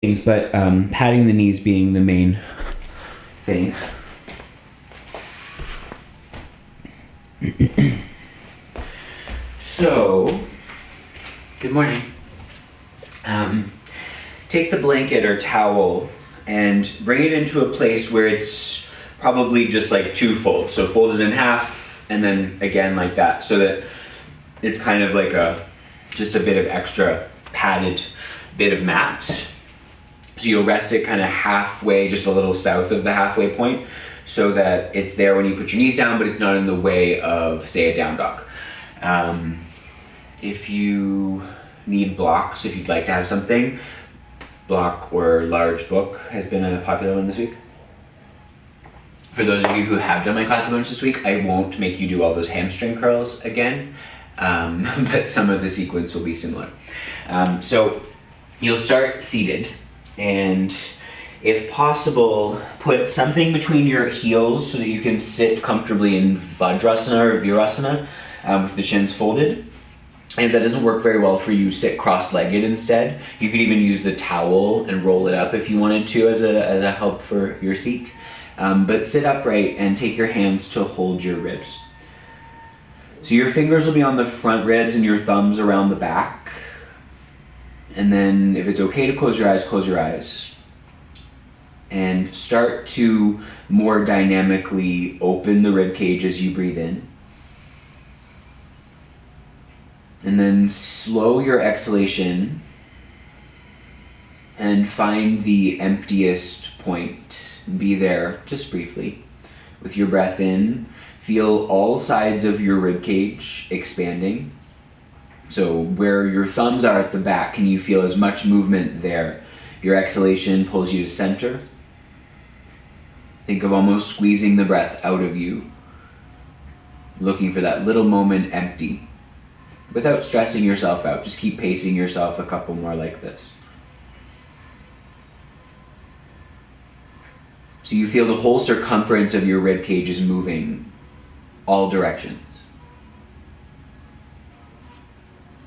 things, but patting the knees being the main thing. So, good morning. Take the blanket or towel and bring it into a place where it's probably just like two folds. So fold it in half and then again like that, so that it's kind of like just a bit of extra padded bit of mat. So you'll rest it kind of halfway, just a little south of the halfway point, so that it's there when you put your knees down, but it's not in the way of, say, a down dog. If you need blocks, if you'd like to have something, block or large book has been a popular one this week. For those of you who have done my class a bunch this week, I won't make you do all those hamstring curls again, but some of the sequence will be similar. So you'll start seated, and if possible, put something between your heels so that you can sit comfortably in Vajrasana or Virasana with the shins folded. And if that doesn't work very well for you, sit cross-legged instead. You could even use the towel and roll it up if you wanted to as a help for your seat. But sit upright and take your hands to hold your ribs. So your fingers will be on the front ribs and your thumbs around the back. And then if it's okay to close your eyes, close your eyes. And start to more dynamically open the rib cage as you breathe in. And then slow your exhalation and find the emptiest point. Be there just briefly. With your breath in, feel all sides of your rib cage expanding. So where your thumbs are at the back, can you feel as much movement there? Your exhalation pulls you to center. Think of almost squeezing the breath out of you, looking for that little moment empty. Without stressing yourself out, just keep pacing yourself a couple more like this. So you feel the whole circumference of your rib cage is moving all directions.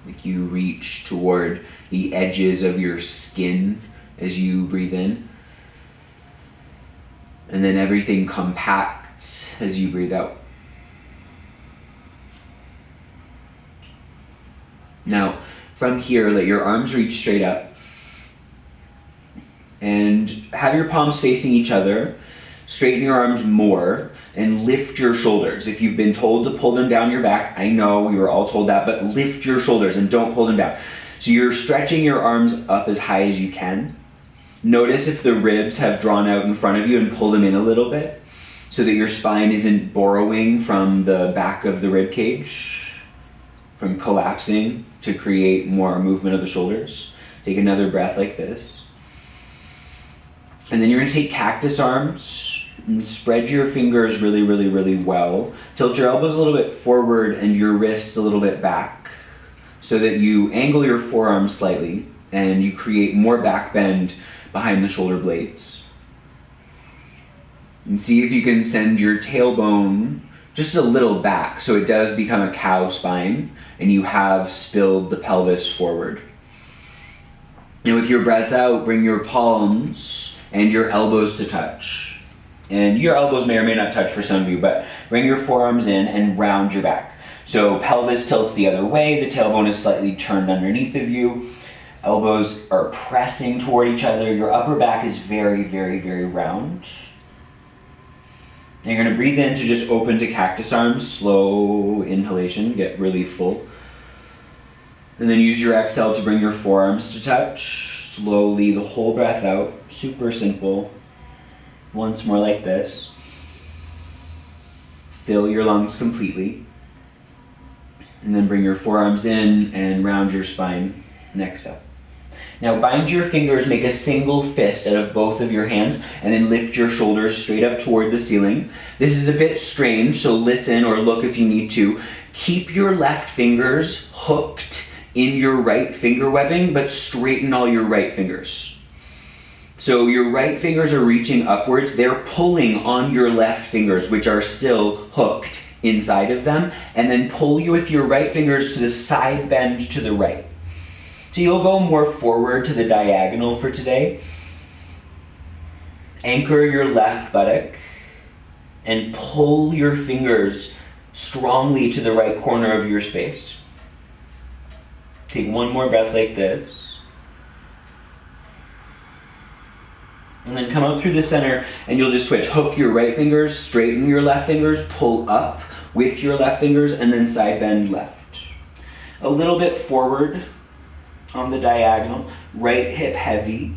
Like you reach toward the edges of your skin as you breathe in. And then everything compacts as you breathe out. Now, from here, let your arms reach straight up. And have your palms facing each other. Straighten your arms more and lift your shoulders. If you've been told to pull them down your back, I know we were all told that, but lift your shoulders and don't pull them down. So you're stretching your arms up as high as you can. Notice if the ribs have drawn out in front of you and pull them in a little bit so that your spine isn't borrowing from the back of the rib cage, from collapsing to create more movement of the shoulders. Take another breath like this. And then you're going to take cactus arms and spread your fingers really, really, really well. Tilt your elbows a little bit forward and your wrists a little bit back so that you angle your forearms slightly and you create more back bend behind the shoulder blades. And see if you can send your tailbone just a little back so it does become a cow spine and you have spilled the pelvis forward. And with your breath out, bring your palms and your elbows to touch. And your elbows may or may not touch for some of you, but bring your forearms in and round your back. So pelvis tilts the other way, the tailbone is slightly turned underneath of you. Elbows are pressing toward each other. Your upper back is very, very, very round. And you're going to breathe in to just open to cactus arms. Slow inhalation, get really full. And then use your exhale to bring your forearms to touch. Slowly, the whole breath out. Super simple. Once more like this. Fill your lungs completely. And then bring your forearms in and round your spine. Next up. Now bind your fingers, make a single fist out of both of your hands, and then lift your shoulders straight up toward the ceiling. This is a bit strange, so listen or look if you need to. Keep your left fingers hooked in your right finger webbing, but straighten all your right fingers. So your right fingers are reaching upwards. They're pulling on your left fingers, which are still hooked inside of them, and then pull you with your right fingers to the side bend to the right. So you'll go more forward to the diagonal for today. Anchor your left buttock and pull your fingers strongly to the right corner of your space. Take one more breath like this. And then come up through the center and you'll just switch. Hook your right fingers, straighten your left fingers, pull up with your left fingers, and then side bend left. A little bit forward on the diagonal, right hip heavy.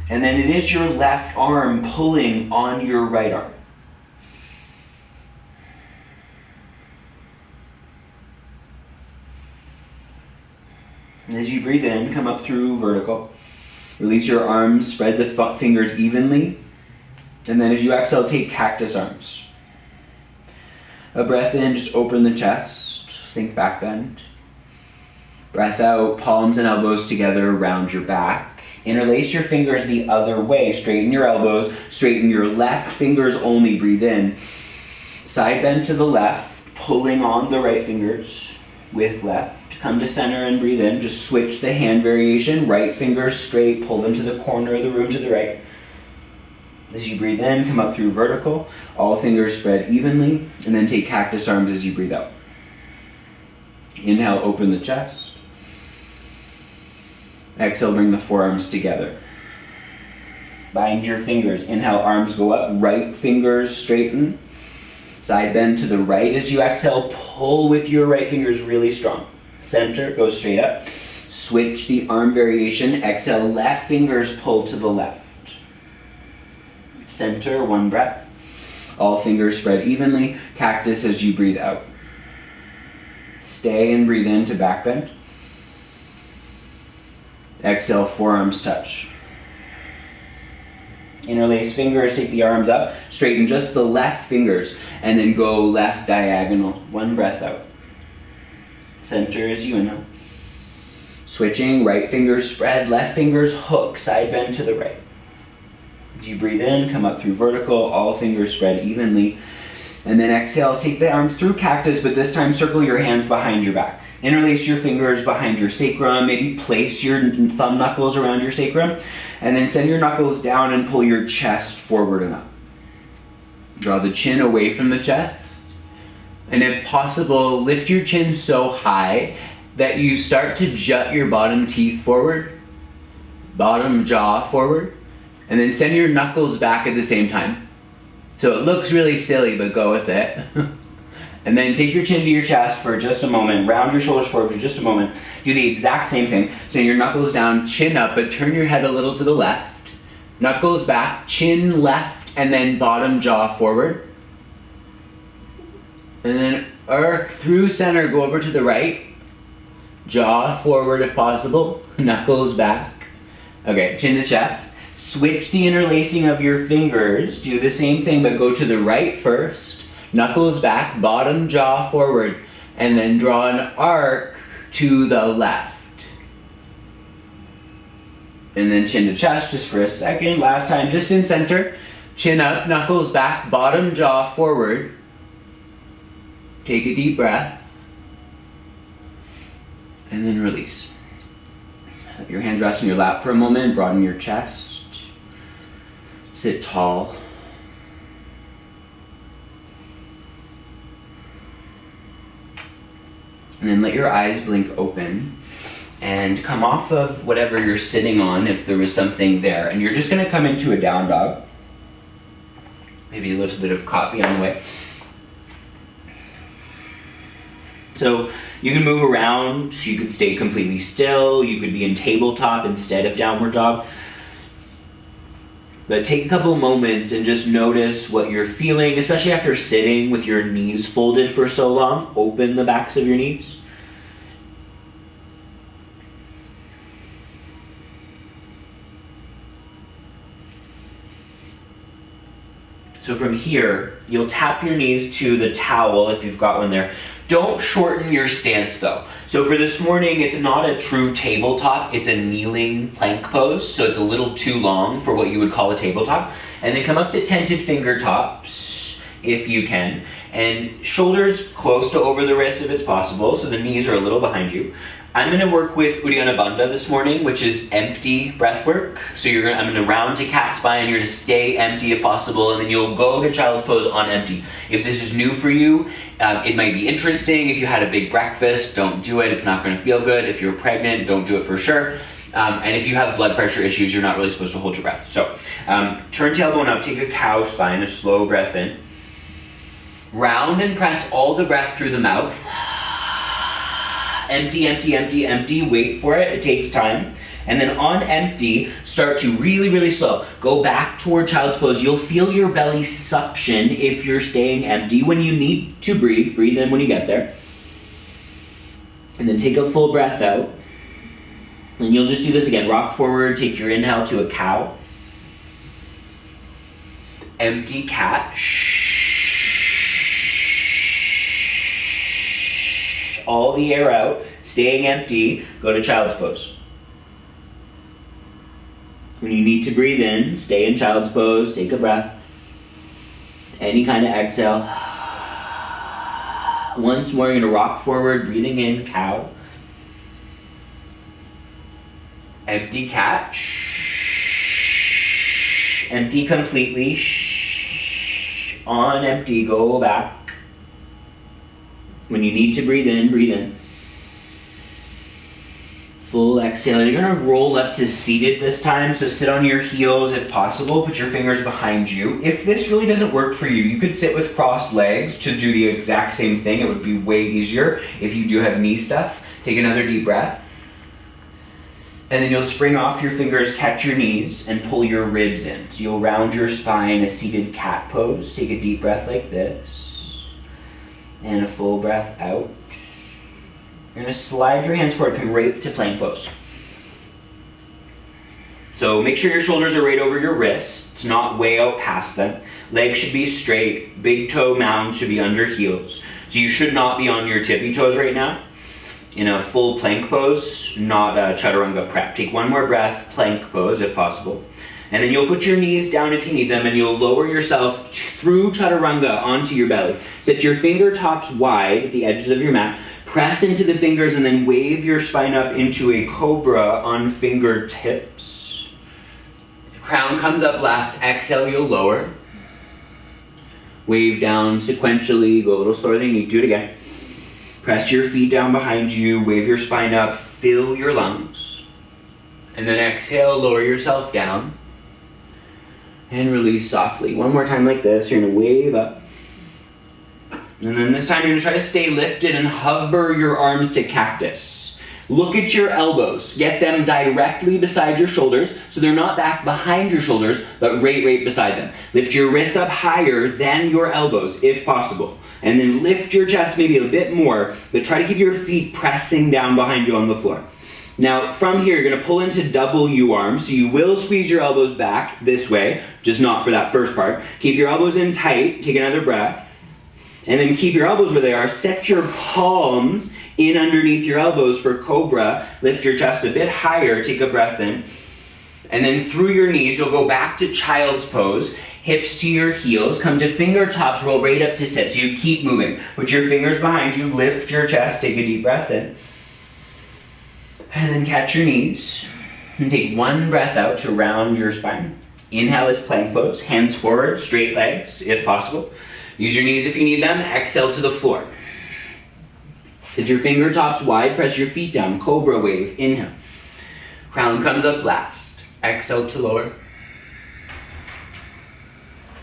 And then it is your left arm pulling on your right arm. And as you breathe in, come up through vertical. Release your arms, spread the fingers evenly. And then as you exhale, take cactus arms. A breath in, just open the chest. Think back bend. Breath out, palms and elbows together around your back. Interlace your fingers the other way. Straighten your elbows, straighten your left fingers only. Breathe in. Side bend to the left, pulling on the right fingers with left. Come to center and breathe in. Just switch the hand variation. Right fingers straight, pull them to the corner of the room to the right. As you breathe in, come up through vertical. All fingers spread evenly, and then take cactus arms as you breathe out. Inhale, open the chest. Exhale, bring the forearms together. Bind your fingers. Inhale, arms go up. Right fingers straighten. Side bend to the right as you exhale. Pull with your right fingers really strong. Center, go straight up. Switch the arm variation. Exhale, left fingers pull to the left. Center, one breath. All fingers spread evenly. Cactus as you breathe out. Stay and breathe in to back bend. Exhale, forearms touch. Interlace fingers, take the arms up. Straighten just the left fingers. And then go left diagonal. One breath out. Center as you inhale. Switching, right fingers spread, left fingers hook, side bend to the right. As you breathe in, come up through vertical, all fingers spread evenly. And then exhale, take the arms through cactus, but this time circle your hands behind your back. Interlace your fingers behind your sacrum, maybe place your thumb knuckles around your sacrum, and then send your knuckles down and pull your chest forward and up. Draw the chin away from the chest. And if possible, lift your chin so high that you start to jut your bottom teeth forward, bottom jaw forward, and then send your knuckles back at the same time. So it looks really silly, but go with it. And then take your chin to your chest for just a moment, round your shoulders forward for just a moment. Do the exact same thing. Send your knuckles down, chin up, but turn your head a little to the left. Knuckles back, chin left, and then bottom jaw forward. And then arc through center, go over to the right. Jaw forward if possible. Knuckles back. Okay, chin to chest. Switch the interlacing of your fingers. Do the same thing, but go to the right first. Knuckles back, bottom jaw forward. And then draw an arc to the left. And then chin to chest just for a second. Last time, just in center. Chin up, knuckles back, bottom jaw forward. Take a deep breath, and then release. Let your hands rest in your lap for a moment, broaden your chest, sit tall. And then let your eyes blink open and come off of whatever you're sitting on if there was something there. And you're just gonna come into a down dog. Maybe a little bit of coffee on the way. So you can move around, you could stay completely still, you could be in tabletop instead of downward dog. But take a couple moments and just notice what you're feeling, especially after sitting with your knees folded for so long. Open the backs of your knees. So from here, you'll tap your knees to the towel if you've got one there. Don't shorten your stance though. So for this morning, it's not a true tabletop, it's a kneeling plank pose, so it's a little too long for what you would call a tabletop. And then come up to tented finger tops, if you can, and shoulders close to over the wrists if it's possible, so the knees are a little behind you. I'm gonna work with Uddiyana Bandha this morning, which is empty breath work. So I'm gonna round to cat spine, you're gonna stay empty if possible, and then you'll go to child's pose on empty. If this is new for you, it might be interesting. If you had a big breakfast, don't do it, it's not gonna feel good. If you're pregnant, don't do it for sure. And if you have blood pressure issues, you're not really supposed to hold your breath. So, turn tailbone up, take a cow spine, a slow breath in. Round and press all the breath through the mouth. Empty, empty, empty, empty, wait for it, it takes time. And then on empty, start to really, really slow. Go back toward child's pose. You'll feel your belly suction if you're staying empty. When you need to breathe, breathe in when you get there. And then take a full breath out. And you'll just do this again. Rock forward, take your inhale to a cow. Empty cat. All the air out, staying empty, go to child's pose. When you need to breathe in, stay in child's pose, take a breath. Any kind of exhale. Once more, you're gonna rock forward, breathing in, cow. Empty cat. Empty completely. On empty, go back. When you need to breathe in, breathe in. Full exhale. You're gonna roll up to seated this time, so sit on your heels if possible, put your fingers behind you. If this really doesn't work for you, you could sit with crossed legs to do the exact same thing. It would be way easier if you do have knee stuff. Take another deep breath. And then you'll spring off your fingers, catch your knees, and pull your ribs in. So you'll round your spine, a seated cat pose. Take a deep breath like this. And a full breath out. You're gonna slide your hands forward, come right to plank pose. So make sure your shoulders are right over your wrists, not way out past them. Legs should be straight, big toe mound should be under heels. So you should not be on your tippy toes right now. In a full plank pose, not a chaturanga prep. Take one more breath, plank pose if possible. And then you'll put your knees down if you need them, and you'll lower yourself through chaturanga onto your belly. Set your fingertips wide at the edges of your mat. Press into the fingers and then wave your spine up into a cobra on fingertips. Crown comes up last. Exhale, you'll lower. Wave down sequentially. Go a little slower than you need. Do it again. Press your feet down behind you. Wave your spine up. Fill your lungs. And then exhale, lower yourself down. And release softly. One more time like this. You're going to wave up. And then this time you're going to try to stay lifted and hover your arms to cactus. Look at your elbows. Get them directly beside your shoulders so they're not back behind your shoulders, but right beside them. Lift your wrists up higher than your elbows if possible. And then lift your chest maybe a bit more, but try to keep your feet pressing down behind you on the floor. Now, from here, you're going to pull into double U arms, so you will squeeze your elbows back this way, just not for that first part. Keep your elbows in tight, take another breath, and then keep your elbows where they are. Set your palms in underneath your elbows for cobra. Lift your chest a bit higher, take a breath in. And then through your knees, you'll go back to child's pose, hips to your heels, come to fingertips, roll right up to sit. So you keep moving. Put your fingers behind you, lift your chest, take a deep breath in. And then catch your knees. And take one breath out to round your spine. Inhale is plank pose, hands forward, straight legs if possible. Use your knees if you need them, exhale to the floor. Set your fingertips wide, press your feet down, cobra wave, inhale. Crown comes up last. Exhale to lower.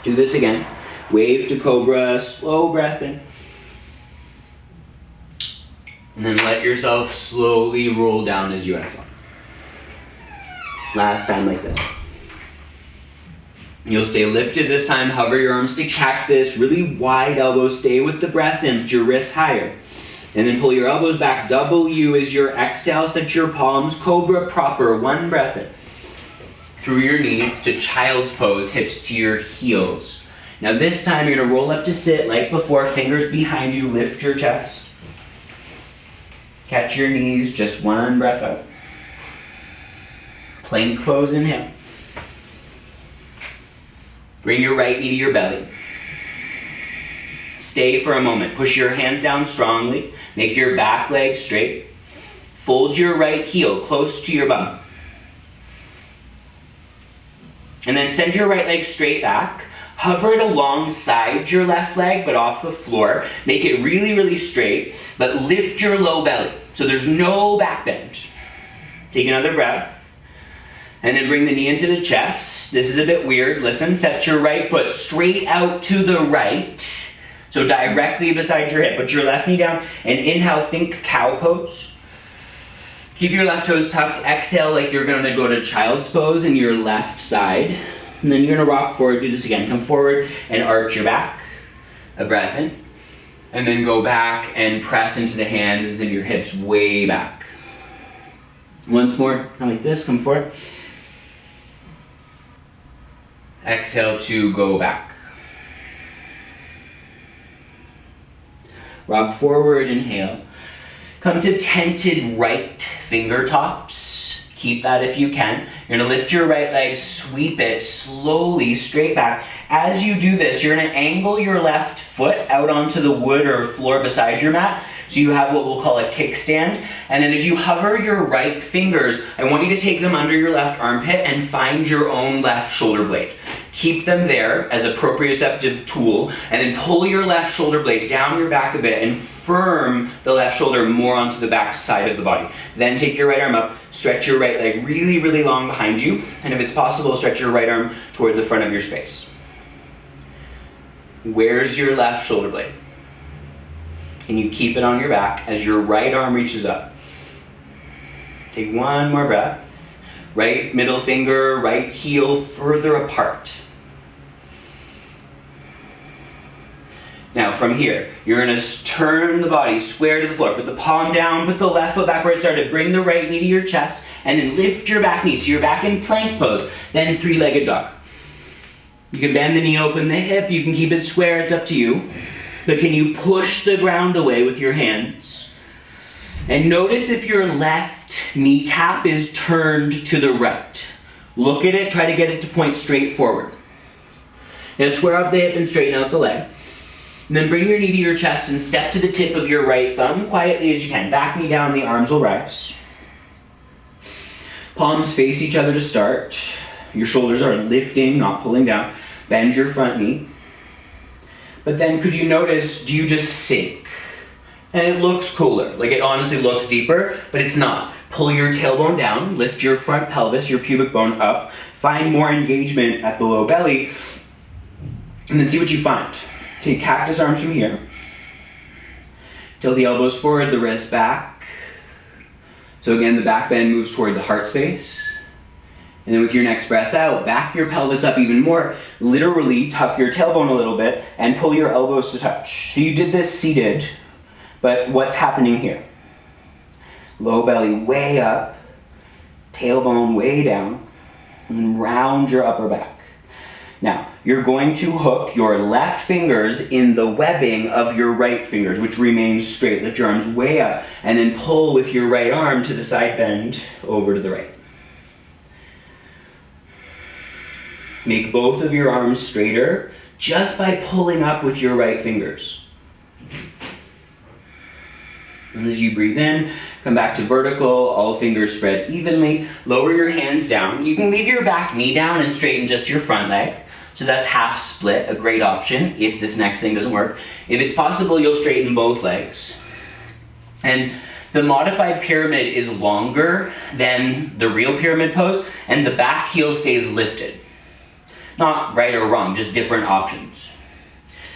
Do this again. Wave to cobra, slow breath in. And then let yourself slowly roll down as you exhale. Last time like this. You'll stay lifted this time. Hover your arms to cactus. Really wide elbows. Stay with the breath in. Lift your wrists higher. And then pull your elbows back. Double U is your exhale. Set your palms. Cobra proper. One breath in. Through your knees to child's pose. Hips to your heels. Now this time you're going to roll up to sit like before. Fingers behind you. Lift your chest. Catch your knees. Just one breath out. Plank pose. Inhale. Bring your right knee to your belly. Stay for a moment. Push your hands down strongly. Make your back leg straight. Fold your right heel close to your bum. And then send your right leg straight back. Hover it alongside your left leg, but off the floor. Make it really, really straight, but lift your low belly. So there's no back bend. Take another breath. And then bring the knee into the chest. This is a bit weird. Listen, set your right foot straight out to the right. So directly beside your hip. Put your left knee down and inhale, think cow pose. Keep your left toes tucked. Exhale like you're gonna go to child's pose in your left side. And then you're gonna rock forward, do this again. Come forward and arch your back. A breath in. And then go back and press into the hands, into your hips way back. Once more, kind of like this, come forward. Exhale to go back. Rock forward, inhale. Come to tented right finger tops. Keep that if you can. You're gonna lift your right leg, sweep it slowly straight back. As you do this, you're gonna angle your left foot out onto the wood or floor beside your mat. So you have what we'll call a kickstand. And then as you hover your right fingers, I want you to take them under your left armpit and find your own left shoulder blade. Keep them there as a proprioceptive tool, and then pull your left shoulder blade down your back a bit and firm the left shoulder more onto the back side of the body. Then take your right arm up, stretch your right leg really, really long behind you, and if it's possible, stretch your right arm toward the front of your space. Where's your left shoulder blade? Can you keep it on your back as your right arm reaches up? Take one more breath. Right middle finger, right heel further apart. Now from here, you're gonna turn the body square to the floor. Put the palm down, put the left foot back where it started. Bring the right knee to your chest, and then lift your back knee. So you're back in plank pose, then three-legged dog. You can bend the knee, open the hip. You can keep it square, it's up to you. But can you push the ground away with your hands? And notice if your left kneecap is turned to the right. Look at it, try to get it to point straight forward. Now square off the hip and straighten out the leg. And then bring your knee to your chest and step to the tip of your right thumb, quietly as you can. Back knee down, the arms will rise. Palms face each other to start. Your shoulders are lifting, not pulling down. Bend your front knee. But then could you notice, do you just sink? And it looks cooler, like it honestly looks deeper, but it's not. Pull your tailbone down, lift your front pelvis, your pubic bone up, find more engagement at the low belly, and then see what you find. Take cactus arms from here. Tilt the elbows forward, the wrists back. So again, the back bend moves toward the heart space. And then with your next breath out, back your pelvis up even more. Literally tuck your tailbone a little bit and pull your elbows to touch. So you did this seated, but what's happening here? Low belly way up, tailbone way down, and round your upper back. Now, you're going to hook your left fingers in the webbing of your right fingers, which remains straight. Lift your arms way up, and then pull with your right arm to the side bend over to the right. Make both of your arms straighter just by pulling up with your right fingers. And as you breathe in, come back to vertical, all fingers spread evenly. Lower your hands down. You can leave your back knee down and straighten just your front leg. So that's half split, a great option if this next thing doesn't work. If it's possible, you'll straighten both legs. And the modified pyramid is longer than the real pyramid pose, and the back heel stays lifted. Not right or wrong, just different options.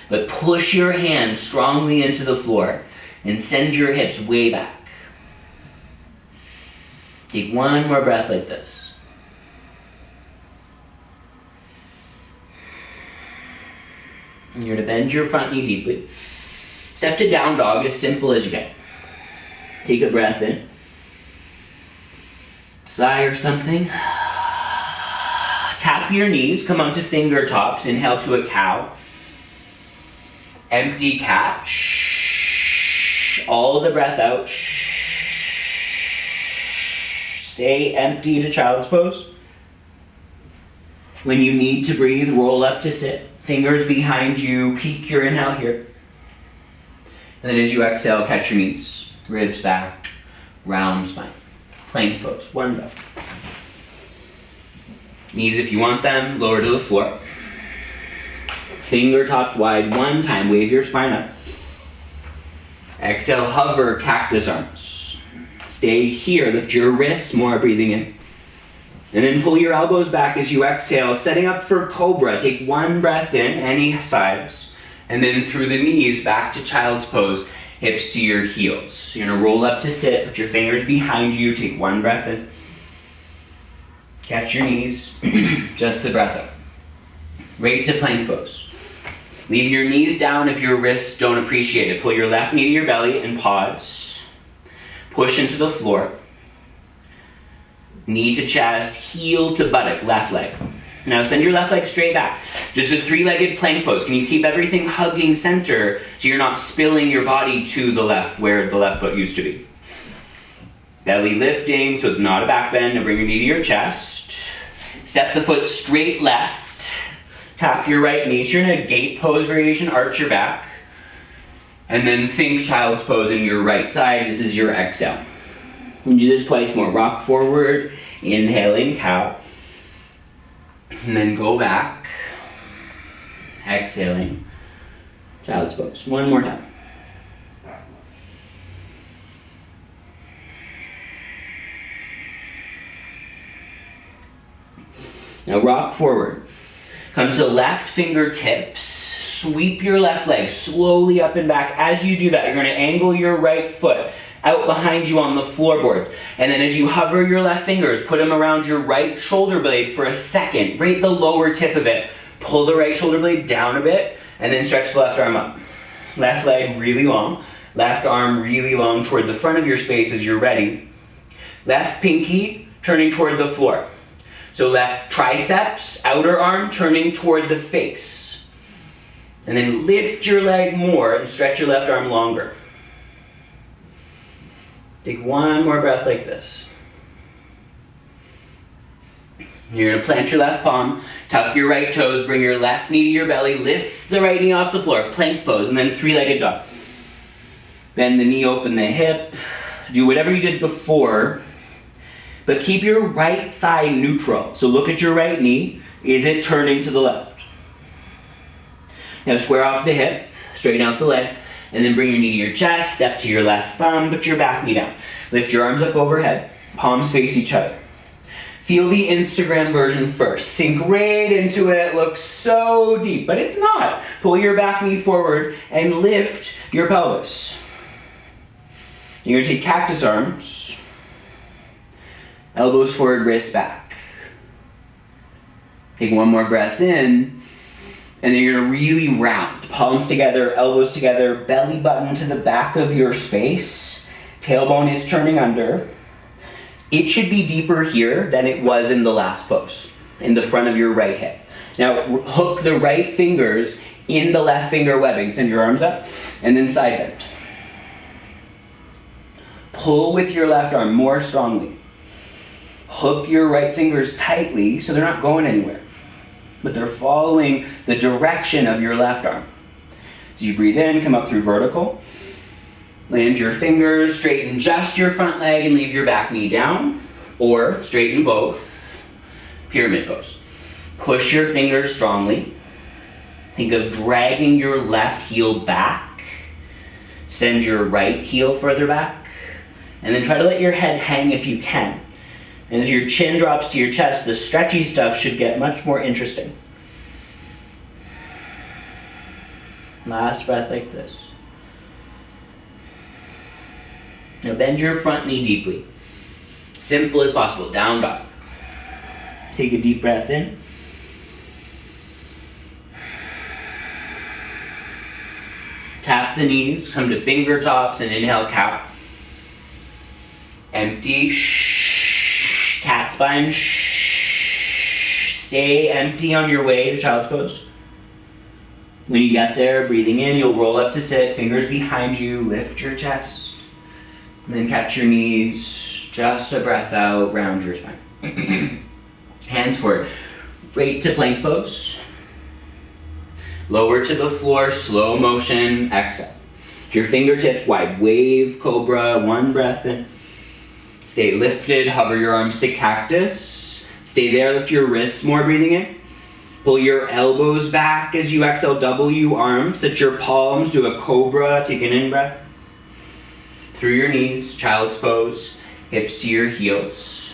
But push your hands strongly into the floor and send your hips way back. Take one more breath like this. And you're going to bend your front knee deeply. Step to down dog as simple as you can. Take a breath in. Sigh or something. Tap your knees, come onto finger tops, inhale to a cow. Empty cat. All the breath out. Stay empty to child's pose. When you need to breathe, roll up to sit. Fingers behind you, peak your inhale here. And then as you exhale, catch your knees, ribs back, round spine. Plank pose, one breath. Knees, if you want them, lower to the floor. Fingertips wide one time, wave your spine up. Exhale, hover cactus arms. Stay here, lift your wrists more, breathing in. And then pull your elbows back as you exhale, setting up for cobra. Take one breath in, any size. And then through the knees, back to child's pose, hips to your heels. You're gonna roll up to sit, put your fingers behind you, take one breath in. Catch your knees, just the breath up. Right to plank pose. Leave your knees down if your wrists don't appreciate it. Pull your left knee to your belly and pause. Push into the floor. Knee to chest, heel to buttock, left leg. Now send your left leg straight back. Just a three-legged plank pose. Can you keep everything hugging center so you're not spilling your body to the left where the left foot used to be? Belly lifting so it's not a back bend. Now bring your knee to your chest. Step the foot straight left. Tap your right knee. So you're in a gate pose variation, arch your back. And then think child's pose in your right side. This is your exhale. And do this twice more. Rock forward, inhaling cow. And then go back. Exhaling, child's pose. One more time. Now rock forward. Come to left fingertips. Sweep your left leg slowly up and back. As you do that, you're going to angle your right foot out behind you on the floorboards. And then as you hover your left fingers, put them around your right shoulder blade for a second. Right the lower tip of it. Pull the right shoulder blade down a bit, and then stretch the left arm up. Left leg really long. Left arm really long toward the front of your space as you're ready. Left pinky turning toward the floor. So left triceps, outer arm turning toward the face. And then lift your leg more and stretch your left arm longer. Take one more breath like this. You're going to plant your left palm, tuck your right toes, bring your left knee to your belly, lift the right knee off the floor, plank pose, and then three-legged dog. Bend the knee, open the hip. Do whatever you did before, but keep your right thigh neutral. So look at your right knee. Is it turning to the left? Now square off the hip, straighten out the leg, and then bring your knee to your chest, step to your left thumb, put your back knee down. Lift your arms up overhead, palms face each other. Feel the Instagram version first. Sink right into it, looks so deep, but it's not. Pull your back knee forward and lift your pelvis. You're gonna take cactus arms, elbows forward, wrists back. Take one more breath in, and then you're gonna really round. Palms together, elbows together, belly button to the back of your space. Tailbone is turning under. It should be deeper here than it was in the last pose, in the front of your right hip. Now hook the right fingers in the left finger webbing. Send your arms up, and then side bend. Pull with your left arm more strongly. Hook your right fingers tightly so they're not going anywhere, but they're following the direction of your left arm. As you breathe in, come up through vertical. Land your fingers, straighten just your front leg and leave your back knee down, or straighten both. Pyramid pose. Push your fingers strongly. Think of dragging your left heel back. Send your right heel further back. And then try to let your head hang if you can. And as your chin drops to your chest, the stretchy stuff should get much more interesting. Last breath like this. Now bend your front knee deeply. Simple as possible, down dog. Take a deep breath in. Tap the knees, come to finger tops and inhale cow. Empty, cat spine. Stay empty on your way to child's pose. When you get there, breathing in, you'll roll up to sit, fingers behind you, lift your chest. And then catch your knees, just a breath out, round your spine. Hands forward, right to plank pose. Lower to the floor, slow motion, exhale. Your fingertips wide, wave, cobra, one breath in. Stay lifted, hover your arms to cactus. Stay there, lift your wrists more, breathing in. Pull your elbows back as you exhale, W arms. Set your palms, do a cobra, take an in-breath. Through your knees, child's pose, hips to your heels.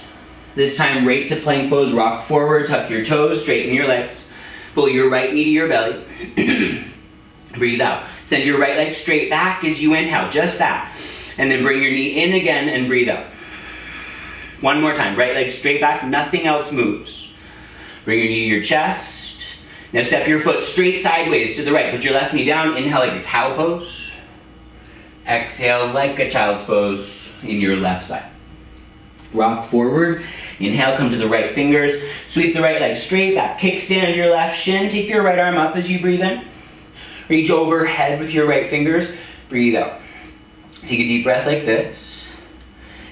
This time, right to plank pose, rock forward, tuck your toes, straighten your legs. Pull your right knee to your belly. Breathe out. Send your right leg straight back as you inhale, just that. And then bring your knee in again and breathe out. One more time, right leg straight back, nothing else moves. Bring your knee to your chest. Now step your foot straight sideways to the right. Put your left knee down, inhale like a cow pose. Exhale like a child's pose in your left side. Rock forward, inhale, come to the right fingers. Sweep the right leg straight back, kickstand your left shin. Take your right arm up as you breathe in. Reach overhead with your right fingers, breathe out. Take a deep breath like this.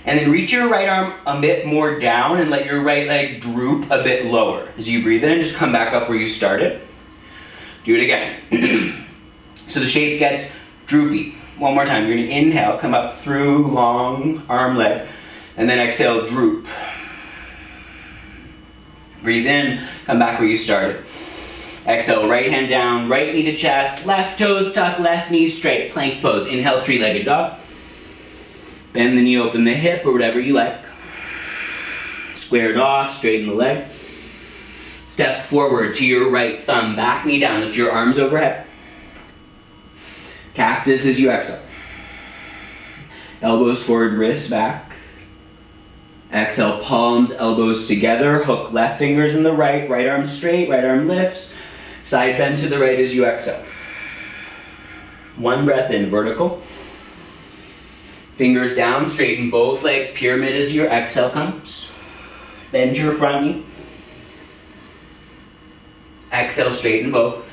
And then reach your right arm a bit more down and let your right leg droop a bit lower. As you breathe in, just come back up where you started. Do it again. So the shape gets droopy. One more time, you're gonna inhale, come up through long arm leg, and then exhale, droop. Breathe in, come back where you started. Exhale, right hand down, right knee to chest, left toes tuck, left knee straight, plank pose. Inhale, three-legged dog. Bend the knee, open the hip, or whatever you like. Square it off, straighten the leg. Step forward to your right thumb, back knee down, lift your arms overhead. Cactus as you exhale. Elbows forward, wrists back. Exhale, palms, elbows together. Hook left fingers in the right. Right arm straight, right arm lifts. Side bend to the right as you exhale. One breath in, vertical. Fingers down, straighten both legs, pyramid as your exhale comes. Bend your front knee. Exhale, straighten both.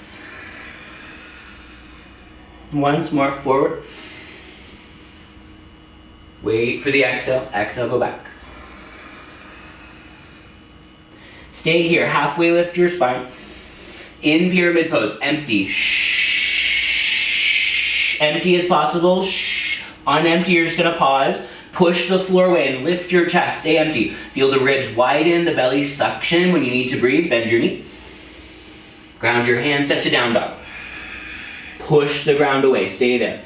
Once more, forward. Wait for the exhale. Exhale, go back. Stay here, halfway lift your spine. In pyramid pose, empty. Shh. Empty as possible. Shh. On empty, you're just gonna pause. Push the floor away and lift your chest. Stay empty. Feel the ribs widen, the belly suction. When you need to breathe, bend your knee. Ground your hands, step to down dog. Push the ground away, stay there.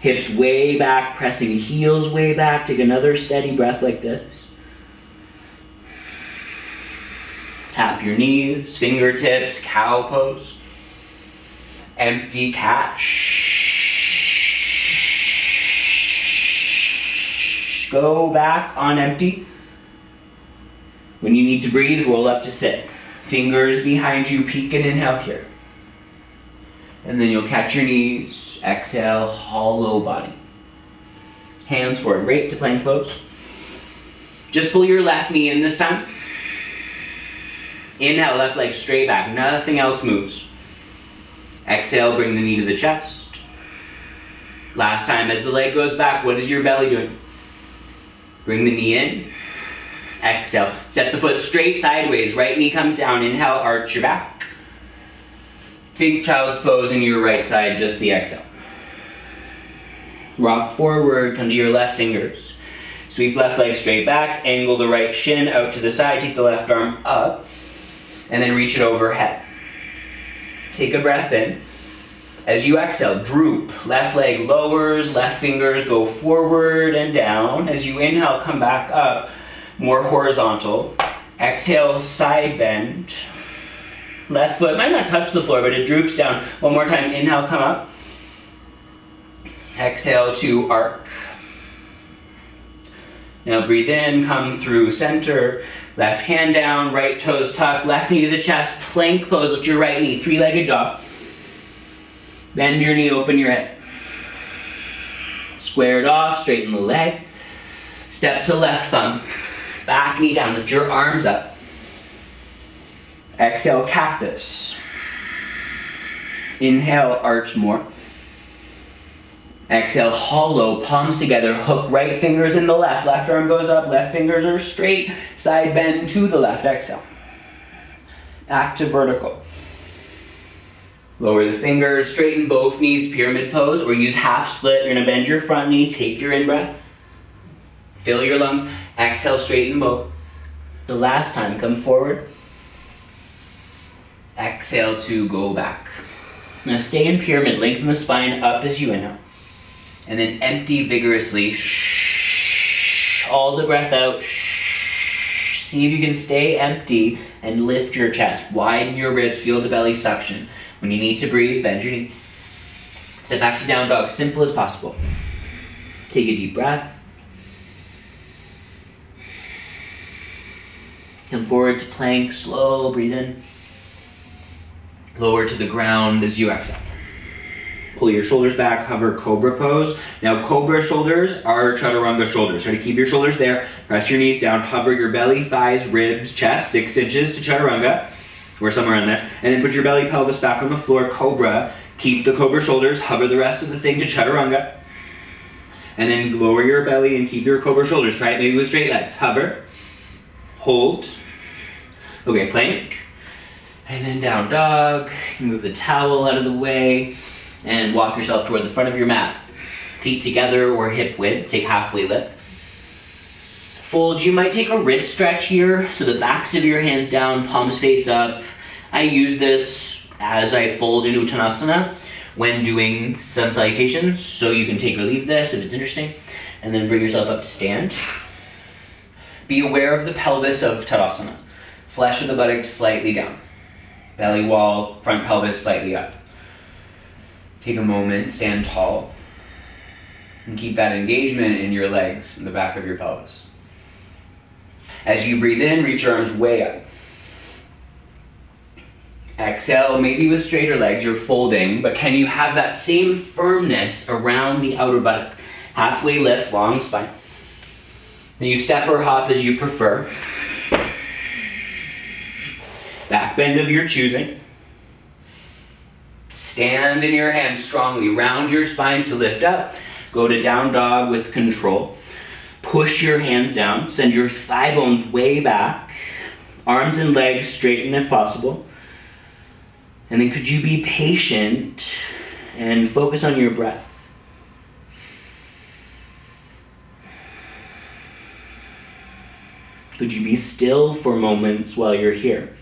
Hips way back, pressing heels way back. Take another steady breath like this. Tap your knees, fingertips, cow pose. Empty cat. Go back on empty. When you need to breathe, roll up to sit. Fingers behind you, peek and inhale here. And then you'll catch your knees. Exhale, hollow body. Hands forward, right to plank pose. Just pull your left knee in this time. Inhale, left leg straight back. Nothing else moves. Exhale, bring the knee to the chest. Last time, as the leg goes back, what is your belly doing? Bring the knee in. Exhale. Step the foot straight sideways. Right knee comes down. Inhale, arch your back. Think child's pose in your right side, just the exhale. Rock forward, come to your left fingers. Sweep left leg straight back. Angle the right shin out to the side. Take the left arm up. And then reach it overhead. Take a breath in. As you exhale, droop. Left leg lowers, left fingers go forward and down. As you inhale, come back up, more horizontal. Exhale, side bend. Left foot might not touch the floor, but it droops down. One more time, inhale, come up. Exhale to arc. Now breathe in, come through center. Left hand down, right toes tucked, left knee to the chest, plank pose, lift your right knee, three-legged dog. Bend your knee, open your head. Square it off, straighten the leg. Step to left thumb. Back knee down, lift your arms up. Exhale, cactus. Inhale, arch more. Exhale, hollow, palms together, hook right fingers in the left. Left arm goes up, left fingers are straight. Side bend to the left, exhale. Back to vertical. Lower the fingers, straighten both knees, pyramid pose, or use half split. You're gonna bend your front knee, take your in-breath. Fill your lungs. Exhale, straighten both. The last time, come forward. Exhale to go back. Now stay in pyramid, lengthen the spine up as you inhale. And then empty vigorously. Shh. All the breath out. Shh. See if you can stay empty and lift your chest. Widen your ribs, feel the belly suction. When you need to breathe, bend your knee. Step back to down dog, simple as possible. Take a deep breath. Come forward to plank, slow, breathe in. Lower to the ground as you exhale. Pull your shoulders back, hover cobra pose. Now cobra shoulders are chaturanga shoulders. Try to keep your shoulders there. Press your knees down, hover your belly, thighs, ribs, chest, 6 inches to chaturanga, or somewhere in there. And then put your belly, pelvis back on the floor, cobra. Keep the cobra shoulders, hover the rest of the thing to chaturanga. And then lower your belly and keep your cobra shoulders. Try it maybe with straight legs. Hover, hold. Okay, plank. And then down dog. Move the towel out of the way and walk yourself toward the front of your mat. Feet together or hip width. Take halfway lift. Fold. You might take a wrist stretch here. So the backs of your hands down, palms face up. I use this as I fold in Uttanasana when doing sun salutations. So you can take or leave this if it's interesting. And then bring yourself up to stand. Be aware of the pelvis of Tadasana. Flesh of the buttocks slightly down. Belly wall, front pelvis slightly up. Take a moment, stand tall. And keep that engagement in your legs and the back of your pelvis. As you breathe in, reach your arms way up. Exhale, maybe with straighter legs, you're folding, but can you have that same firmness around the outer buttock? Halfway lift, long spine. Then you step or hop as you prefer. Back bend of your choosing. Stand in your hands strongly. Round your spine to lift up. Go to down dog with control. Push your hands down. Send your thigh bones way back. Arms and legs straighten if possible. And then could you be patient and focus on your breath? Could you be still for moments while you're here?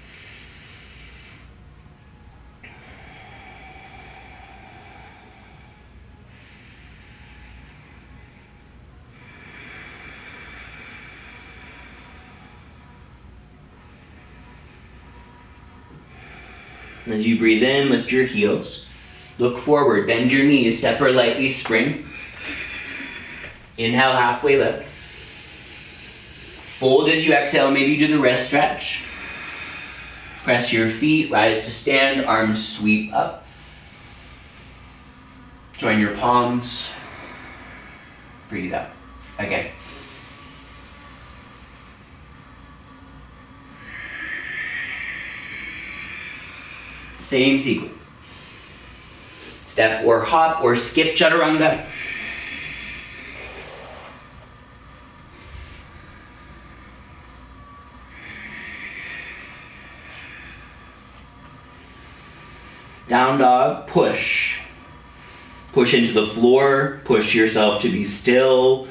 As you breathe in, lift your heels. Look forward, bend your knees, step or lightly spring. Inhale, halfway lift. Fold as you exhale, maybe do the wrist stretch. Press your feet, rise to stand, arms sweep up. Join your palms. Breathe out. Again. Same sequence. Step or hop or skip chaturanga. Down dog, push. Push into the floor, push yourself to be still.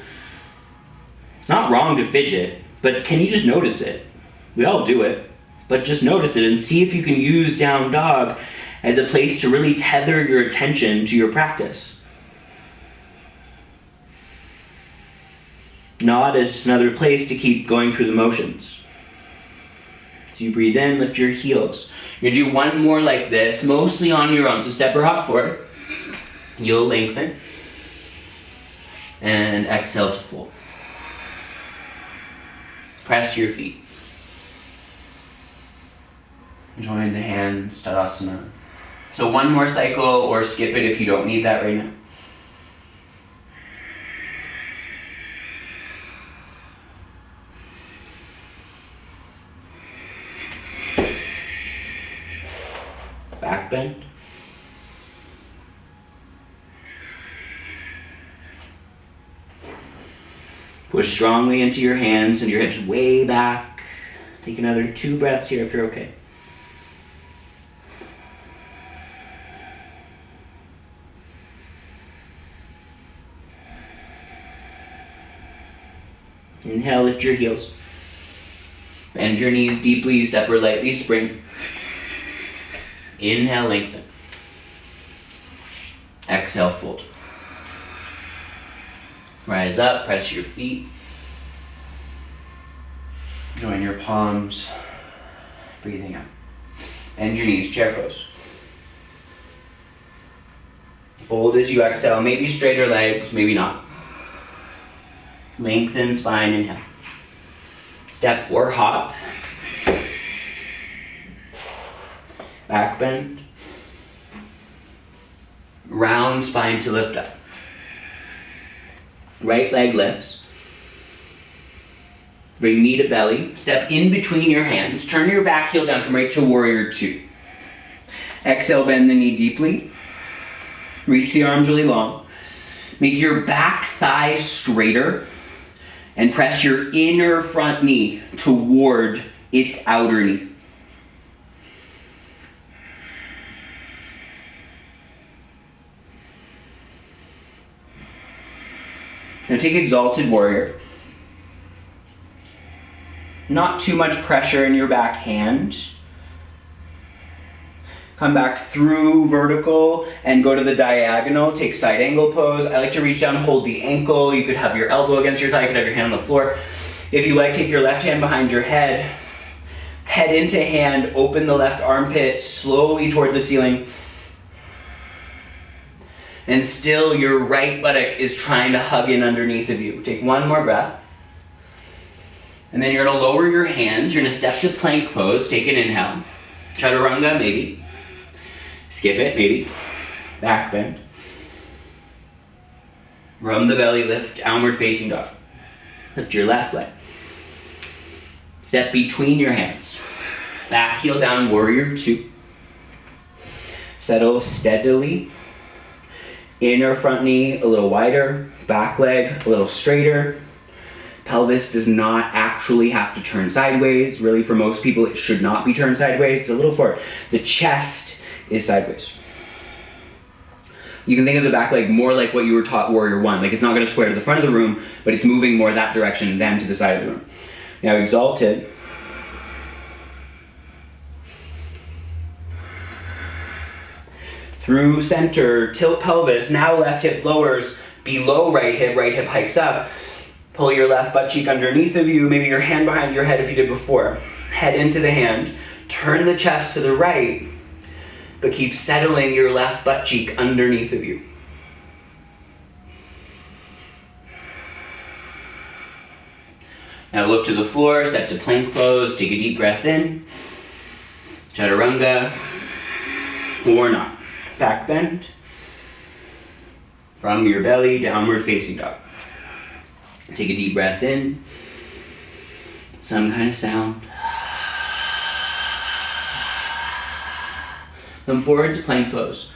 It's not wrong to fidget, but can you just notice it? We all do it. But just notice it and see if you can use down dog as a place to really tether your attention to your practice. Not as just another place to keep going through the motions. So you breathe in, lift your heels. You're gonna do one more like this, mostly on your own. So step or hop forward. You'll lengthen. And exhale to fold. Press your feet. Join the hands, Tadasana. So one more cycle or skip it if you don't need that right now. Back bend. Push strongly into your hands and your hips way back. Take another 2 breaths here if you're okay. Inhale, lift your heels. Bend your knees deeply, step or lightly spring. Inhale, lengthen. Exhale, fold. Rise up, press your feet. Join your palms. Breathing out. Bend your knees, chair pose. Fold as you exhale, maybe straighter legs, maybe not. Lengthen spine, inhale. Step or hop. Back bend. Round spine to lift up. Right leg lifts. Bring knee to belly. Step in between your hands. Turn your back heel down. Come right to warrior two. Exhale, bend the knee deeply. Reach the arms really long. Make your back thigh straighter and press your inner front knee toward its outer knee. Now take exalted warrior. Not too much pressure in your back hand. Come back through vertical and go to the diagonal. Take side angle pose. I like to reach down, hold the ankle. You could have your elbow against your thigh. You could have your hand on the floor. If you like, take your left hand behind your head. Head into hand. Open the left armpit slowly toward the ceiling. And still your right buttock is trying to hug in underneath of you. Take one more breath. And then you're going to lower your hands. You're going to step to plank pose. Take an inhale. Chaturanga, maybe. Skip it, maybe. Back bend. From the belly, lift, downward facing dog. Lift your left leg. Step between your hands. Back heel down, warrior two. Settle steadily. Inner front knee a little wider. Back leg a little straighter. Pelvis does not actually have to turn sideways. Really, for most people, it should not be turned sideways. It's a little forward. The chest is sideways. You can think of the back leg more like what you were taught warrior one. Like it's not going to square to the front of the room, but it's moving more that direction than to the side of the room. Now exalted. Through center, tilt pelvis. Now left hip lowers below right hip hikes up. Pull your left butt cheek underneath of you, maybe your hand behind your head if you did before. Head into the hand, turn the chest to the right, but keep settling your left butt cheek underneath of you. Now look to the floor, step to plank pose, take a deep breath in. Chaturanga, or not. Back bend. From your belly, downward facing dog. Take a deep breath in. Some kind of sound. Come forward to plank pose.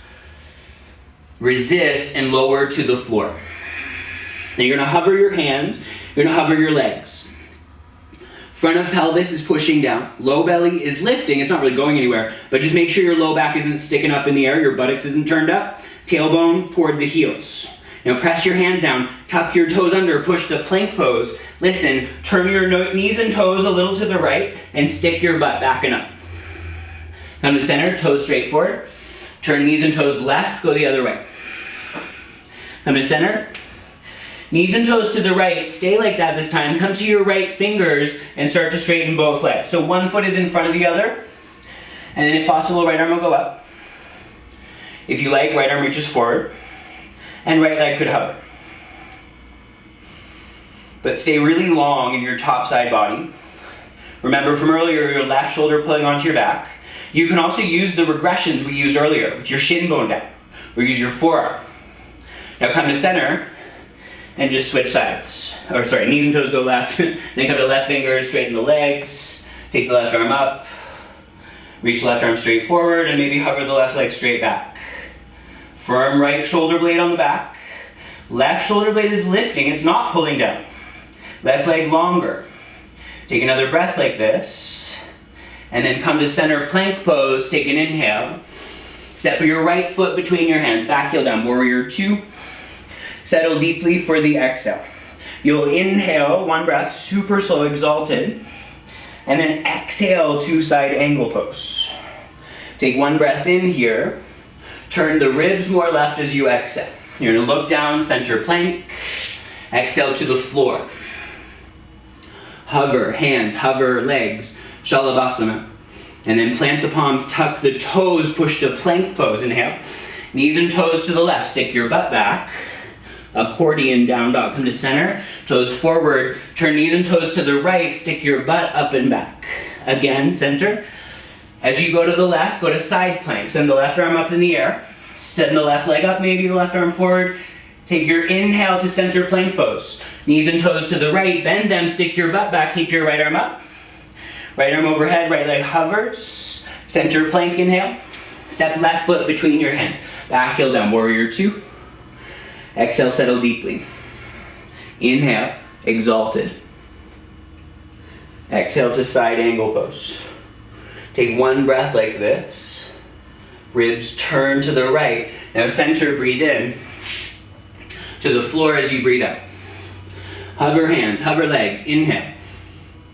Resist and lower to the floor. Now you're going to hover your hands. You're going to hover your legs. Front of pelvis is pushing down. Low belly is lifting. It's not really going anywhere, but just make sure your low back isn't sticking up in the air. Your buttocks isn't turned up. Tailbone toward the heels. Now press your hands down, tuck your toes under, push to plank pose. Listen, turn your knees and toes a little to the right and stick your butt back and up. Come to center, toes straight forward. Turn knees and toes left, go the other way. Come to center. Knees and toes to the right, stay like that this time. Come to your right fingers and start to straighten both legs. So one foot is in front of the other. And then if possible, right arm will go up. If you like, right arm reaches forward. And right leg could hover. But stay really long in your top side body. Remember from earlier, your left shoulder pulling onto your back. You can also use the regressions we used earlier with your shin bone down. Or use your forearm. Now come to center and just switch sides. Or sorry, knees and toes go left. Then come to left fingers, straighten the legs. Take the left arm up. Reach the left arm straight forward and maybe hover the left leg straight back. Firm right shoulder blade on the back. Left shoulder blade is lifting, it's not pulling down. Left leg longer. Take another breath like this. And then come to center plank pose, take an inhale. Step your right foot between your hands, back heel down, warrior two. Settle deeply for the exhale. You'll inhale, one breath, super slow, exalted. And then exhale, two side angle pose. Take one breath in here. Turn the ribs more left as you exhale. You're gonna look down, center plank. Exhale to the floor. Hover hands, hover legs, Shalabhasana. And then plant the palms, tuck the toes, push to plank pose. Inhale. Knees and toes to the left, stick your butt back. Accordion down dog, come to center, toes forward, turn knees and toes to the right, stick your butt up and back. Again, center. As you go to the left, go to side plank. Send the left arm up in the air. Send the left leg up, maybe the left arm forward. Take your inhale to center plank pose. Knees and toes to the right, bend them, stick your butt back, take your right arm up. Right arm overhead, right leg hovers. Center plank, inhale. Step left foot between your hands. Back heel down, warrior two. Exhale, settle deeply. Inhale, exalted. Exhale to side angle pose. Take one breath like this. Ribs turn to the right. Now center, breathe in. To the floor as you breathe out. Hover hands, hover legs, inhale.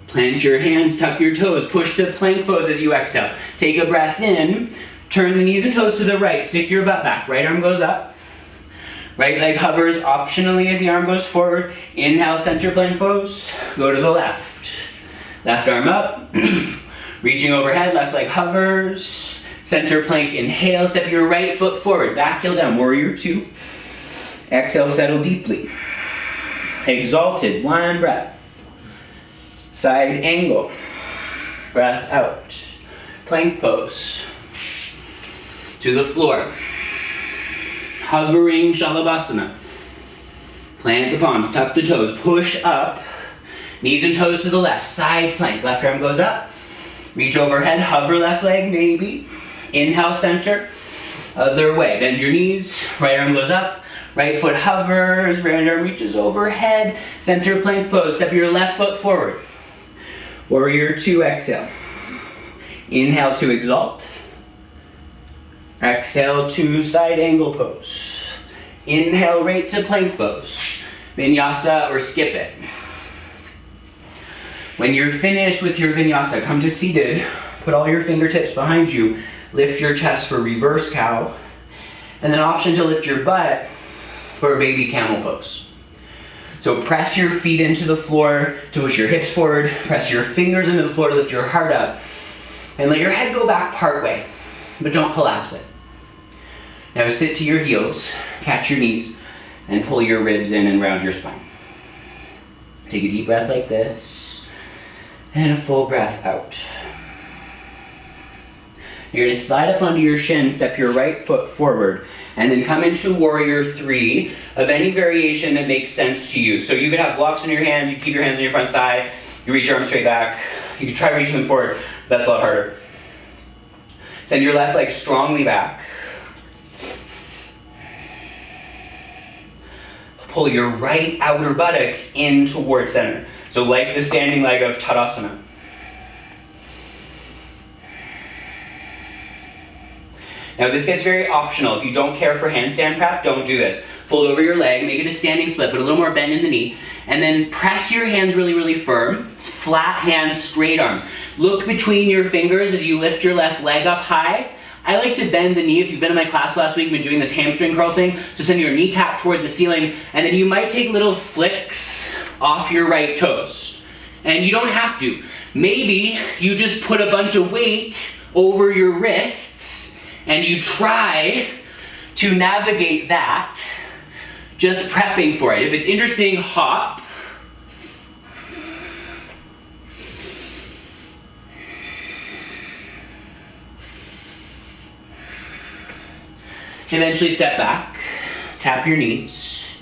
Plant your hands, tuck your toes, push to plank pose as you exhale. Take a breath in, turn the knees and toes to the right, stick your butt back. Right arm goes up. Right leg hovers optionally as the arm goes forward. Inhale, center plank pose. Go to the left. Left arm up. Reaching overhead, left leg hovers. Center plank, inhale, step your right foot forward. Back heel down, warrior two. Exhale, settle deeply. Exalted, one breath. Side angle. Breath out. Plank pose. To the floor. Hovering Shalabhasana. Plant the palms, tuck the toes, push up. Knees and toes to the left, side plank. Left arm goes up. Reach overhead, hover left leg, maybe. Inhale, center. Other way, bend your knees. Right arm goes up. Right foot hovers, right arm reaches overhead. Center plank pose, step your left foot forward. Warrior two, exhale. Inhale to exalt. Exhale to side angle pose. Inhale right to plank pose. Vinyasa or skip it. When you're finished with your vinyasa, come to seated. Put all your fingertips behind you. Lift your chest for reverse cow. And an option to lift your butt for a baby camel pose. So press your feet into the floor to push your hips forward. Press your fingers into the floor to lift your heart up. And let your head go back part way, but don't collapse it. Now sit to your heels, catch your knees, and pull your ribs in and round your spine. Take a deep breath like this, and a full breath out. You're going to slide up onto your shin, step your right foot forward, and then come into warrior three of any variation that makes sense to you. So you could have blocks in your hands, you keep your hands on your front thigh, you reach your arms straight back, you can try reaching them forward, but that's a lot harder. Send your left leg strongly back. Pull your right outer buttocks in towards center. So like the standing leg of Tadasana. Now this gets very optional. If you don't care for handstand prep, don't do this. Fold over your leg, make it a standing split, put a little more bend in the knee, and then press your hands really, really firm. Flat hands, straight arms. Look between your fingers as you lift your left leg up high. I like to bend the knee. If you've been in my class last week, I've been doing this hamstring curl thing. So send your kneecap toward the ceiling, and then you might take little flicks off your right toes. And you don't have to. Maybe you just put a bunch of weight over your wrists, and you try to navigate that, just prepping for it. If it's interesting, hop. Eventually step back, tap your knees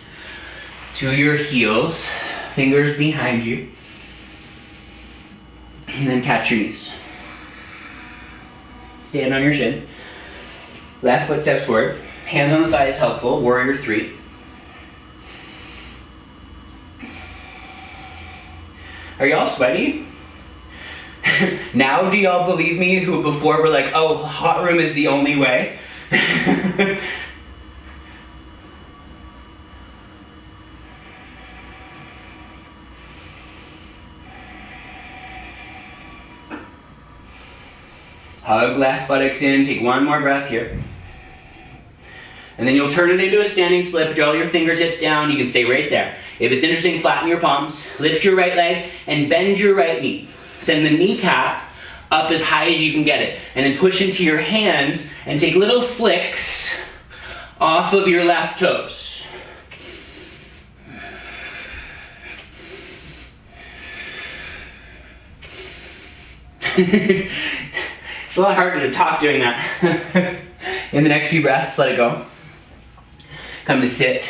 to your heels, fingers behind you, and then catch your knees. Stand on your shin. Left foot steps forward, hands on the thighs helpful, warrior three. Are y'all sweaty? Now do y'all believe me who before were like, oh, hot room is the only way? Hug left buttocks in, take one more breath here. And then you'll turn it into a standing split, put all your fingertips down, you can stay right there. If it's interesting, flatten your palms, lift your right leg, and bend your right knee. Send the kneecap up as high as you can get it. And then push into your hands and take little flicks off of your left toes. It's a lot harder to talk doing that. In the next few breaths, let it go. Come to sit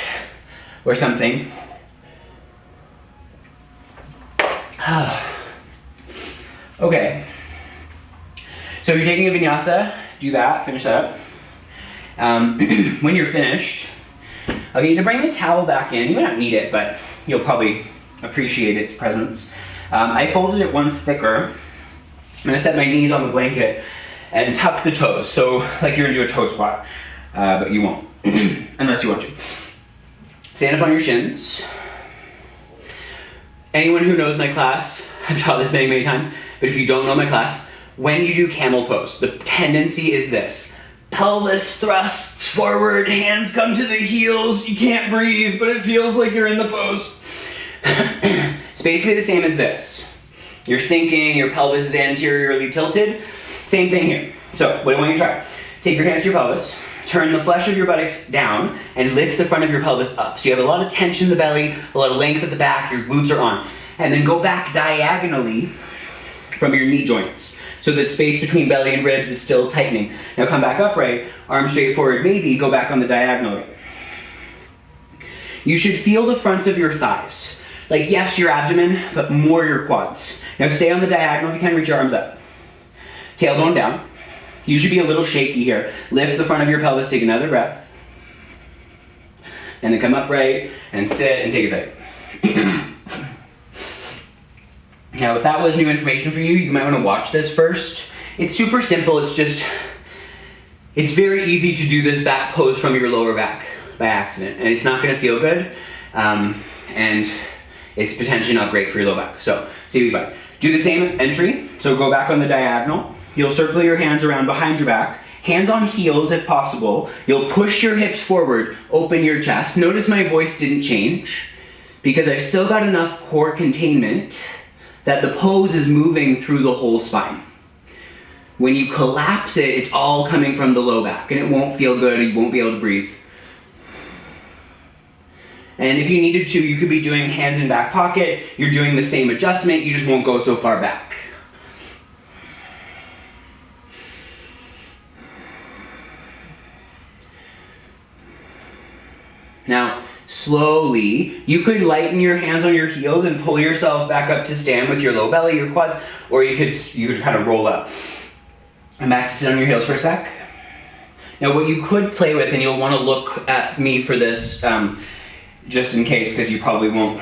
or something. Okay. So if you're taking a vinyasa, do that, finish that up. When you're finished, I'll get you to bring the towel back in. You might not need it, but you'll probably appreciate its presence. I folded it once thicker. I'm gonna set my knees on the blanket and tuck the toes. So like you're gonna do a toe squat, but you won't, unless you want to. Stand up on your shins. Anyone who knows my class, I've taught this many, many times, but if you don't know my class, when you do camel pose, the tendency is this. Pelvis thrusts forward, hands come to the heels, you can't breathe, but it feels like you're in the pose. It's basically the same as this. You're sinking, your pelvis is anteriorly tilted. Same thing here. So, what I want you to try, take your hands to your pelvis, turn the flesh of your buttocks down, and lift the front of your pelvis up. So you have a lot of tension in the belly, a lot of length at the back, your glutes are on. And then go back diagonally from your knee joints. So the space between belly and ribs is still tightening. Now come back upright, arms straight forward, maybe go back on the diagonal. You should feel the fronts of your thighs. Like yes, your abdomen, but more your quads. Now stay on the diagonal if you can, reach your arms up. Tailbone down. You should be a little shaky here. Lift the front of your pelvis, take another breath. And then come upright and sit and take a second. Now if that was new information for you, you might want to watch this first. It's super simple, it's very easy to do this back pose from your lower back by accident. And it's not going to feel good. And it's potentially not great for your low back. So, see if you find. Do the same entry. So go back on the diagonal. You'll circle your hands around behind your back. Hands on heels if possible. You'll push your hips forward, open your chest. Notice my voice didn't change because I've still got enough core containment that the pose is moving through the whole spine. When you collapse it, it's all coming from the low back and it won't feel good, you won't be able to breathe. And if you needed to, you could be doing hands in back pocket, you're doing the same adjustment, you just won't go so far back. Now, slowly, you could lighten your hands on your heels and pull yourself back up to stand with your low belly, your quads, or you could kind of roll up. And back to sit on your heels for a sec. Now what you could play with, and you'll want to look at me for this, just in case, because you probably won't,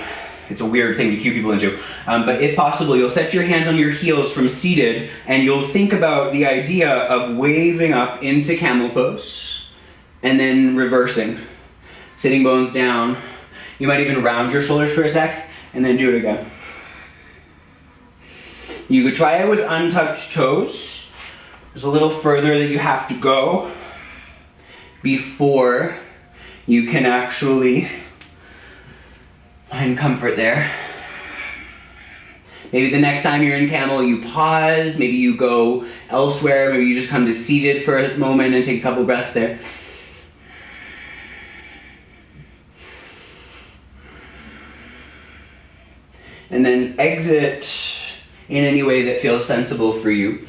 it's a weird thing to cue people into, but if possible, you'll set your hands on your heels from seated, and you'll think about the idea of waving up into camel pose, and then reversing. Sitting bones down. You might even round your shoulders for a sec, and then do it again. You could try it with untouched toes. There's a little further that you have to go before you can actually find comfort there. Maybe the next time you're in camel, you pause, maybe you go elsewhere, maybe you just come to seated for a moment and take a couple breaths there. And then exit in any way that feels sensible for you.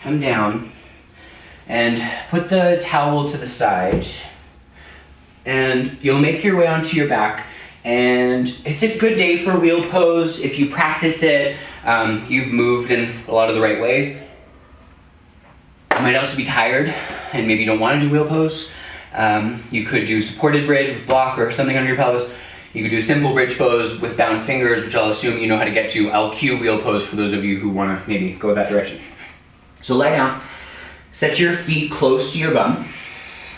Come down and put the towel to the side, and you'll make your way onto your back. And it's a good day for wheel pose. If you practice it, you've moved in a lot of the right ways. You might also be tired and maybe you don't want to do wheel pose. You could do supported bridge with block or something under your pelvis. You could do simple bridge pose with bound fingers, which I'll assume you know how to get to. I'll cue wheel pose for those of you who want to maybe go that direction. So lie down, set your feet close to your bum,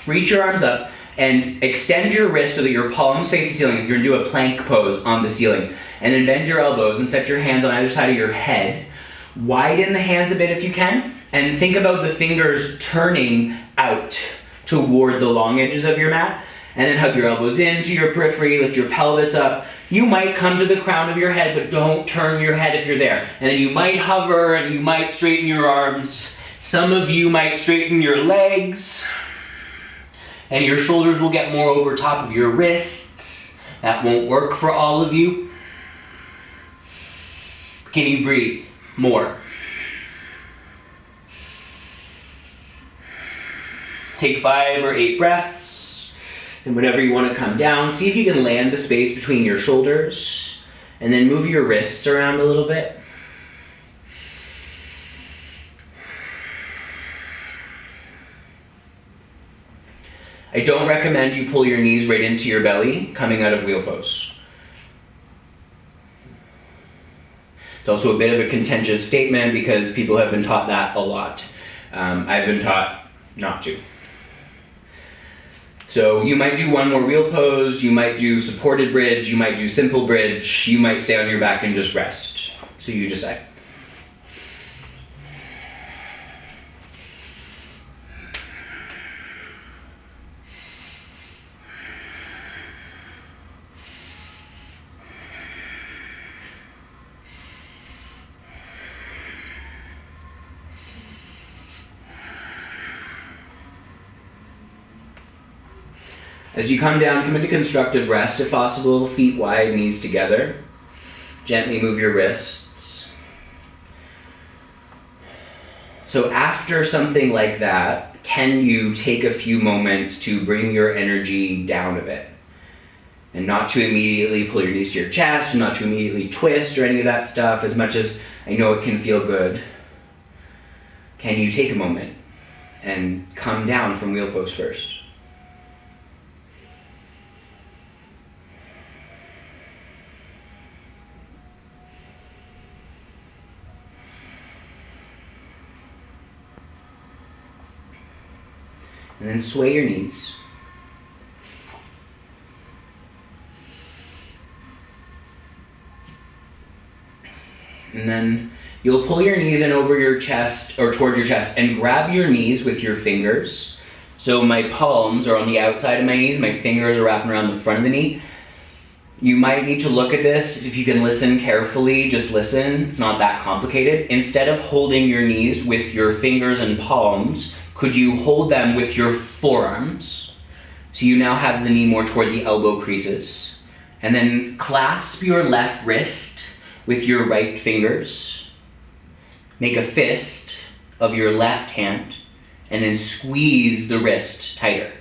reach your arms up, and extend your wrist so that your palms face the ceiling. You're going to do a plank pose on the ceiling. And then bend your elbows and set your hands on either side of your head Widen the hands a bit if you can, and think about the fingers turning out toward the long edges of your mat. And then hug your elbows into your periphery, lift your pelvis up. You might come to the crown of your head, but don't turn your head if you're there. And then you might hover and you might straighten your arms. Some of you might straighten your legs. And your shoulders will get more over top of your wrists. That won't work for all of you. Can you breathe more? Take 5 or 8 breaths. And whenever you want to come down, see if you can land the space between your shoulders. And then move your wrists around a little bit. I don't recommend you pull your knees right into your belly coming out of wheel pose. It's also a bit of a contentious statement because people have been taught that a lot. I've been taught not to. So you might do one more wheel pose, you might do supported bridge, you might do simple bridge, you might stay on your back and just rest. So you decide. As you come down, come into constructive rest if possible, feet wide, knees together. Gently move your wrists. So after something like that, can you take a few moments to bring your energy down a bit? And not to immediately pull your knees to your chest, not to immediately twist or any of that stuff, as much as I know it can feel good. Can you take a moment and come down from wheel pose first? And then sway your knees. And then you'll pull your knees in over your chest or toward your chest and grab your knees with your fingers. So my palms are on the outside of my knees, my fingers are wrapping around the front of the knee. You might need to look at this. If you can listen carefully, just listen. It's not that complicated. Instead of holding your knees with your fingers and palms, could you hold them with your forearms? So you now have the knee more toward the elbow creases. And then clasp your left wrist with your right fingers. Make a fist of your left hand and then squeeze the wrist tighter.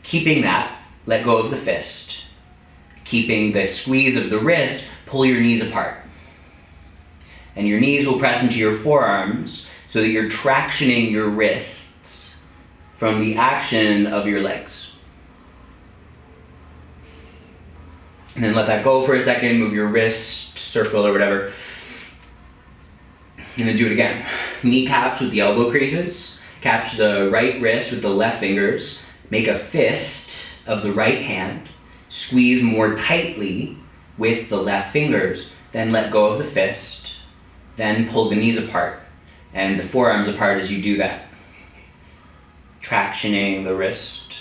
Keeping that, let go of the fist. Keeping the squeeze of the wrist, pull your knees apart. And your knees will press into your forearms so that you're tractioning your wrists from the action of your legs. And then let that go for a second, move your wrist, circle or whatever. And then do it again. Kneecaps with the elbow creases. Catch the right wrist with the left fingers. Make a fist of the right hand. Squeeze more tightly with the left fingers. Then let go of the fist. Then pull the knees apart and the forearms apart as you do that. Tractioning the wrist.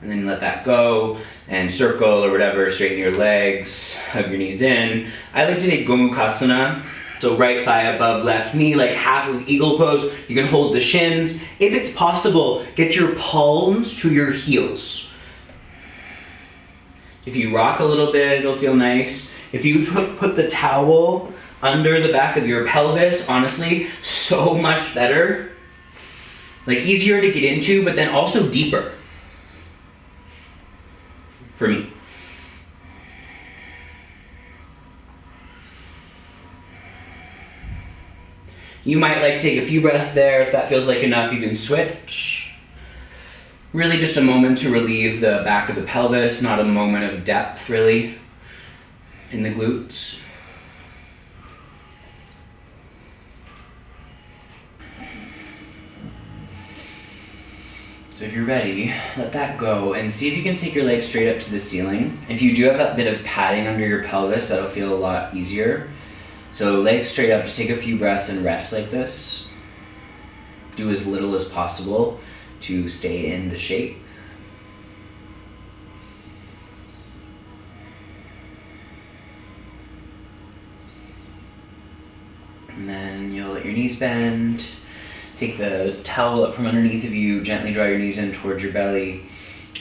And then let that go and circle or whatever, straighten your legs, hug your knees in. I like to take Gomukhasana, so right thigh above left knee, like half of eagle pose. You can hold the shins. If it's possible, get your palms to your heels. If you rock a little bit, it'll feel nice. If you put the towel under the back of your pelvis, honestly, so much better. Like easier to get into, but then also deeper. For me. You might like to take a few breaths there. If that feels like enough, you can switch. Really just a moment to relieve the back of the pelvis, not a moment of depth really in the glutes. So if you're ready, let that go and see if you can take your legs straight up to the ceiling. If you do have that bit of padding under your pelvis, that'll feel a lot easier. So legs straight up, just take a few breaths and rest like this. Do as little as possible to stay in the shape. And then you'll let your knees bend. Take the towel up from underneath of you, gently draw your knees in towards your belly,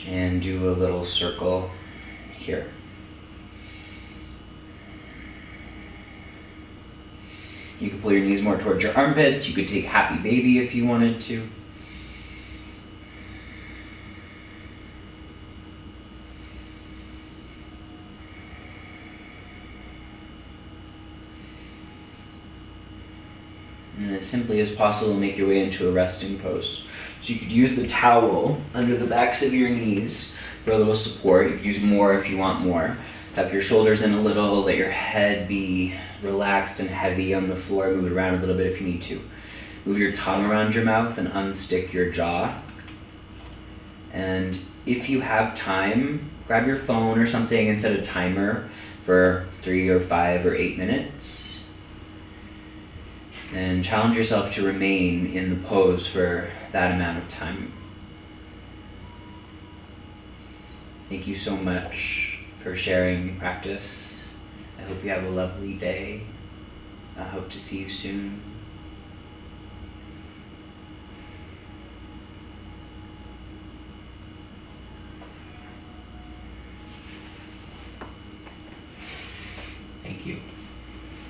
and do a little circle here. You could pull your knees more towards your armpits. You could take happy baby if you wanted to. And as simply as possible, make your way into a resting pose. So you could use the towel under the backs of your knees for a little support. You could use more if you want more. Tuck your shoulders in a little, let your head be relaxed and heavy on the floor. Move it around a little bit if you need to. Move your tongue around your mouth and unstick your jaw. And if you have time, grab your phone or something and set a timer for 3 or 5 or 8 minutes. And challenge yourself to remain in the pose for that amount of time. Thank you so much for sharing practice. I hope you have a lovely day. I hope to see you soon.